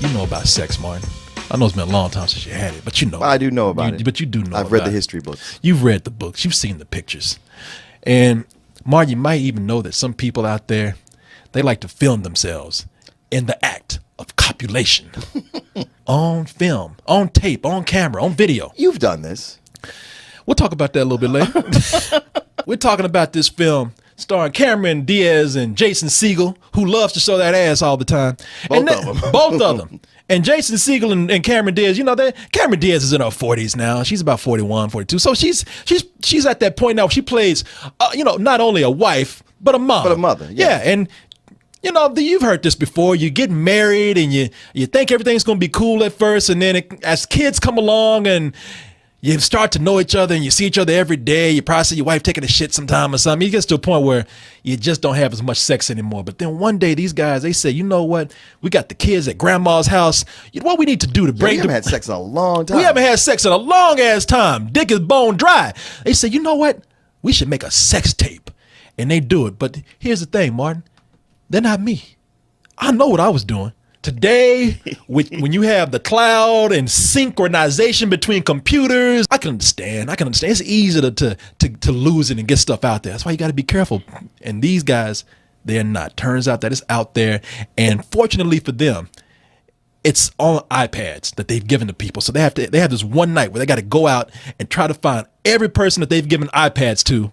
You know about sex, Martin. I know it's been a long time since you had it, but you know. I do know about it. But you do know I've read the history books. You've read the books. You've seen the pictures. And, Martin, you might even know that some people out there, they like to film themselves in the act of copulation. On film, on tape, on camera, on video. You've done this. We'll talk about that a little bit later. We're talking about this film starring Cameron Diaz and Jason Segel, who loves to show that ass all the time. Both of them. Both of them. And Jason Segel and Cameron Diaz, you know, Cameron Diaz is in her 40s now. She's about 41, 42. So she's at that point now where she plays, not only a wife, but a mom. But a mother, yeah. And, you know, you've heard this before. You get married and you think everything's going to be cool at first. And then as kids come along and you start to know each other and you see each other every day. You probably see your wife taking a shit sometime or something. It gets to a point where you just don't have as much sex anymore. But then one day these guys, they say, you know what? We got the kids at grandma's house. You know what we need to do to break We haven't had sex in a long time. We haven't had sex in a long ass time. Dick is bone dry. They say, you know what? We should make a sex tape. And they do it. But here's the thing, Martin. They're not me. I know what I was doing. Today, when you have the cloud and synchronization between computers, I can understand. It's easy to lose it and get stuff out there. That's why you got to be careful. And these guys, they're not. Turns out that it's out there. And fortunately for them, it's on iPads that they've given to people. So they have this one night where they got to go out and try to find every person that they've given iPads to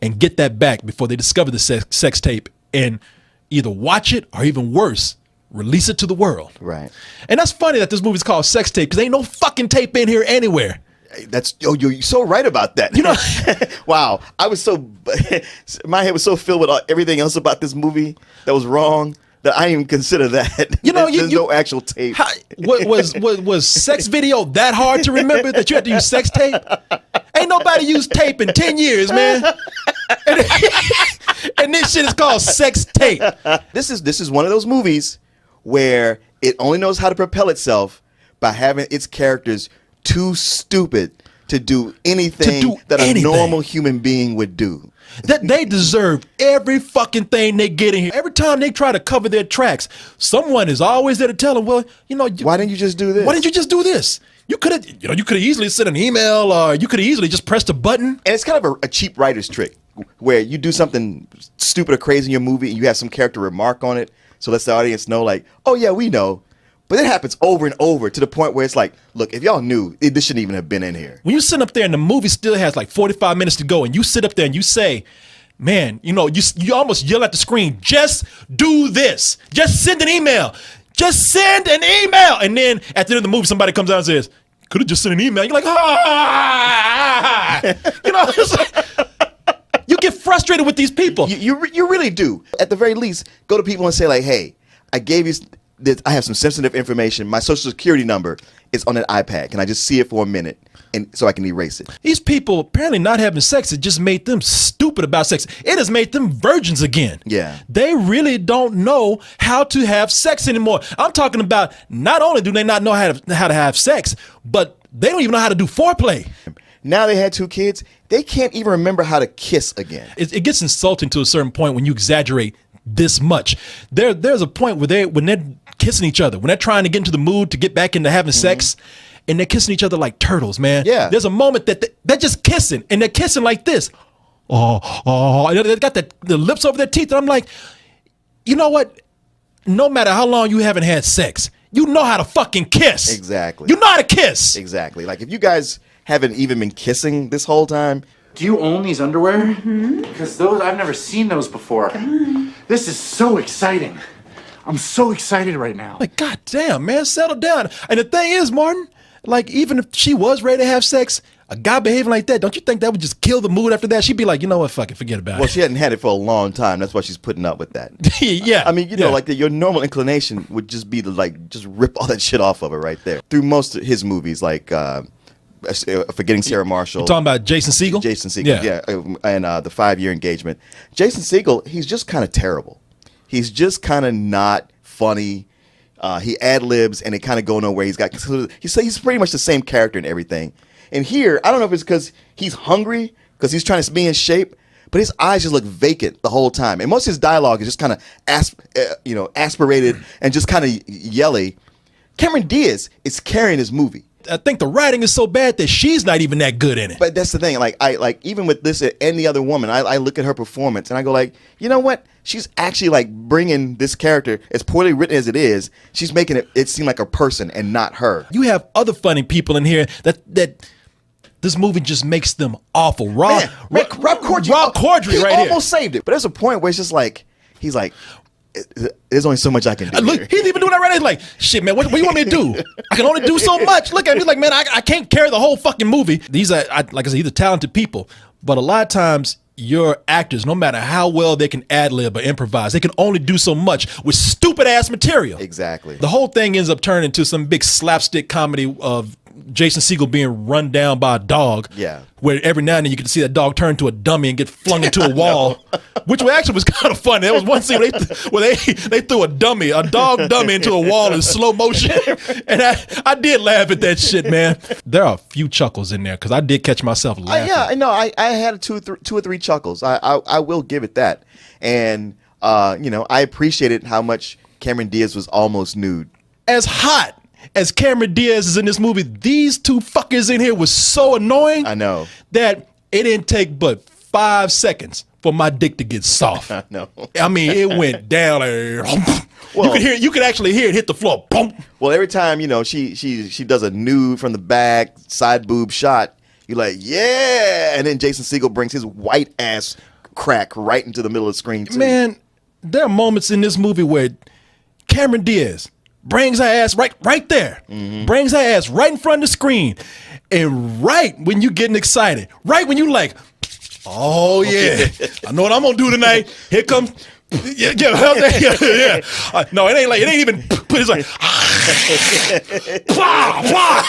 and get that back before they discover the sex tape and either watch it or even worse, release it to the world. Right. And that's funny that this movie's called Sex Tape because ain't no fucking tape in here anywhere. You're so right about that. You know, wow. My head was so filled with everything else about this movie that was wrong that I didn't even consider that. You know, there's no actual tape. Was sex video that hard to remember that you had to use sex tape? Ain't nobody used tape in 10 years, man. And this shit is called Sex Tape. This is one of those movies where it only knows how to propel itself by having its characters too stupid to do anything a normal human being would do. That they deserve every fucking thing they get in here. Every time they try to cover their tracks, someone is always there to tell them, well, you know, why didn't you just do this? Why didn't you just do this? You could have easily sent an email or you could have easily just pressed a button. And it's kind of a cheap writer's trick where you do something stupid or crazy in your movie and you have some character remark on it. So lets the audience know, like, oh, yeah, we know. But it happens over and over to the point where it's like, look, if y'all knew, this shouldn't even have been in here. When you sit up there and the movie still has like 45 minutes to go and you sit up there and you say, man, you know, you almost yell at the screen, just do this. Just send an email. Just send an email. And then at the end of the movie, somebody comes out and says, could have just sent an email. You're like, ah. You know, it's like, you get frustrated with these people. You really do. At the very least, go to people and say, like, hey, I gave you this, I have some sensitive information. My social security number is on an iPad. Can I just see it for a minute and so I can erase it? These people apparently not having sex, it just made them stupid about sex. It has made them virgins again. Yeah. They really don't know how to have sex anymore. I'm talking about not only do they not know how to have sex, but they don't even know how to do foreplay. Now they had 2 kids. They can't even remember how to kiss again. It gets insulting to a certain point when you exaggerate this much. There's a point where when they're kissing each other, when they're trying to get into the mood to get back into having sex, and they're kissing each other like turtles, man. Yeah. There's a moment that they're just kissing, and they're kissing like this. Oh, they got the lips over their teeth, and I'm like, you know what? No matter how long you haven't had sex, you know how to fucking kiss. Exactly. You know how to kiss. Exactly. Like if you guys haven't even been kissing this whole time. Do you own these underwear? Because those, I've never seen those before. This is so exciting. I'm so excited right now. Like, God damn, man, settle down. And the thing is, Martin, like, even if she was ready to have sex, a guy behaving like that, don't you think that would just kill the mood after that? She'd be like, you know what, fuck it, forget about it. Well, she hadn't had it for a long time. That's why she's putting up with that. Yeah. I mean, you know, like your normal inclination would just be to, like, just rip all that shit off of her right there. Through most of his movies, like Forgetting Sarah Marshall. You're talking about Jason Segel? Jason Segel, yeah. And The 5-Year Engagement. Jason Segel, he's just kind of terrible. He's just kind of not funny. He ad-libs and it kind of go nowhere. He's pretty much the same character and everything. And here, I don't know if it's because he's hungry, because he's trying to be in shape, but his eyes just look vacant the whole time. And most of his dialogue is just kind of aspirated and just kind of yelly. Cameron Diaz is carrying this movie. I think the writing is so bad that she's not even that good in it. But that's the thing. Like even with this and the other woman, I look at her performance and I go like, you know what? She's actually like bringing this character, as poorly written as it is, she's making it seem like a person and not her. You have other funny people in here that this movie just makes them awful. Rob Corddry he right almost saved it. But there's a point where it's just like, he's like, there's only so much I can do. Look, he's even doing that right now. He's like, shit, man, what do you want me to do? I can only do so much. Look at me, like, man, I can't carry the whole fucking movie. These are, like I said, these are talented people. But a lot of times, your actors, no matter how well they can ad-lib or improvise, they can only do so much with stupid-ass material. Exactly. The whole thing ends up turning into some big slapstick comedy of Jason Segel being run down by a dog. Yeah. Where every now and then you get to see that dog turn to a dummy and get flung into a wall, which actually was kind of funny. There was one scene where they threw a dog dummy into a wall in slow motion, and I did laugh at that shit, man. There are a few chuckles in there because I did catch myself laughing. Yeah, I know. I had two or three chuckles. I will give it that, and I appreciated how much Cameron Diaz was almost nude. As hot as Cameron Diaz is in this movie, these two fuckers in here was so annoying. I know. That it didn't take but 5 seconds for my dick to get soft. I know. I mean, it went down. Well, you could actually hear it hit the floor. Boom. Well, every time, she does a nude from the back, side boob shot, you're like, yeah. And then Jason Segel brings his white ass crack right into the middle of the screen, too. Man, there are moments in this movie where Cameron Diaz brings her ass right there. Mm-hmm. Brings her ass right in front of the screen. And right when you getting excited, right when you like, oh yeah, I know what I'm gonna do tonight. Here comes, yeah. No, it ain't even. It's like, blah, blah,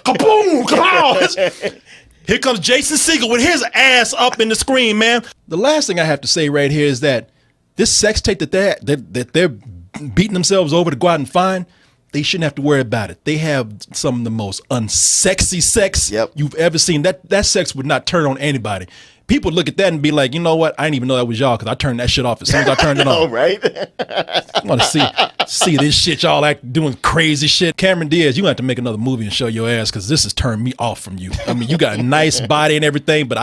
kaboom, kaboom. Here comes Jason Segel with his ass up in the screen, man. The last thing I have to say right here is that this sex tape that they're beating themselves over to go out and find, they shouldn't have to worry about it. They have some of the most unsexy sex you've ever seen. That sex would not turn on anybody. People look at that and be like, you know what? I didn't even know that was y'all because I turned that shit off as soon as I turned it on. Oh, right? I want to see this shit, y'all doing crazy shit. Cameron Diaz, you gonna have to make another movie and show your ass because this has turned me off from you. I mean, you got a nice body and everything, but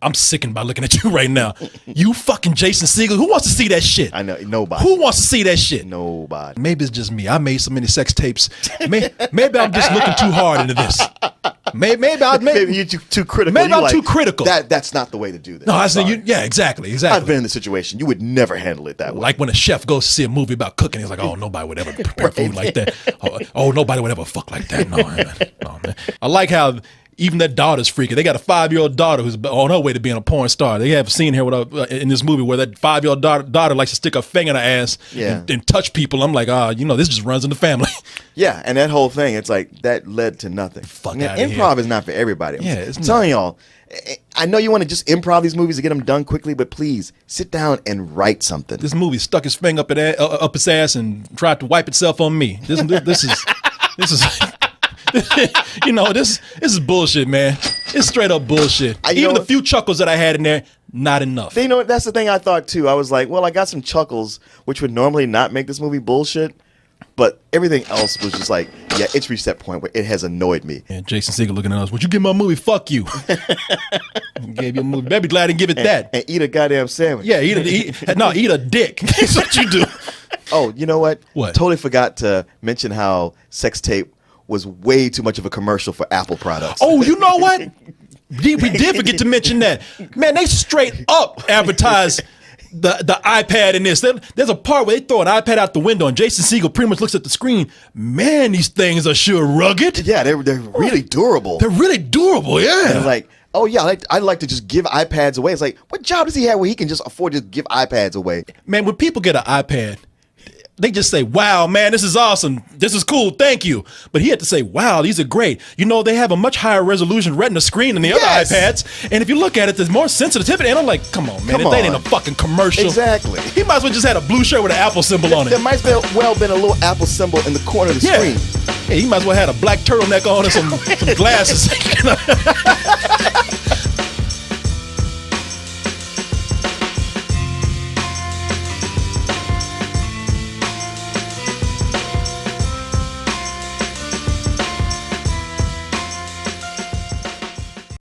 I'm sickened by looking at you right now. You fucking Jason Segel. Who wants to see that shit? I know, nobody. Who wants to see that shit? Nobody. Maybe it's just me. I made so many sex tapes. Maybe I'm just looking too hard into this. Maybe you're too critical. Maybe I'm too critical. That's not the way to do this. No, I said, yeah, exactly. I've been in the situation. You would never handle it that way. Like when a chef goes to see a movie about cooking, he's like, oh, nobody would ever prepare food like that. Oh, nobody would ever fuck like that. No, man. I like how even that daughter's freaky. They got a 5-year-old daughter who's on her way to being a porn star. They have a scene here in this movie where that 5-year-old daughter likes to stick her finger in her ass and touch people. I'm like, this just runs in the family. Yeah, and that whole thing, it's like, that led to nothing. Fuck now, out of improv here. is not for everybody. Yeah, I'm telling y'all, I know you want to just improv these movies to get them done quickly, but please, sit down and write something. This movie stuck his finger up his ass and tried to wipe itself on me. This is... this is bullshit, man. It's straight up bullshit. Even the few chuckles that I had in there, not enough. That's the thing I thought too. I was like, well, I got some chuckles, which would normally not make this movie bullshit, but everything else was just like, yeah, it's reached that point where it has annoyed me. And Jason Segel looking at us, would you give my movie? Fuck you. Gave you a movie. Better be glad I didn't give it that. And eat a goddamn sandwich. Yeah, eat a dick. That's what you do. Oh, you know what? What? Totally forgot to mention how sex tape was way too much of a commercial for Apple products. Oh, you know what? We did forget to mention that. Man, they straight up advertise the iPad in this. There's a part where they throw an iPad out the window and Jason Segel pretty much looks at the screen. Man, these things are sure rugged. Yeah, they're really durable. They're really durable, yeah. And like, oh yeah, I'd like to just give iPads away. It's like, what job does he have where he can just afford to give iPads away? Man, when people get an iPad, they just say, wow, man, this is awesome. This is cool. Thank you. But he had to say, wow, these are great. They have a much higher resolution retina screen than the other iPads. And if you look at it, there's more sensitivity. And I'm like, come on, man. That ain't a fucking commercial. Exactly. He might as well just had a blue shirt with an Apple symbol on it. There might as well been a little Apple symbol in the corner of the screen. Yeah, he might as well had a black turtleneck on and some glasses.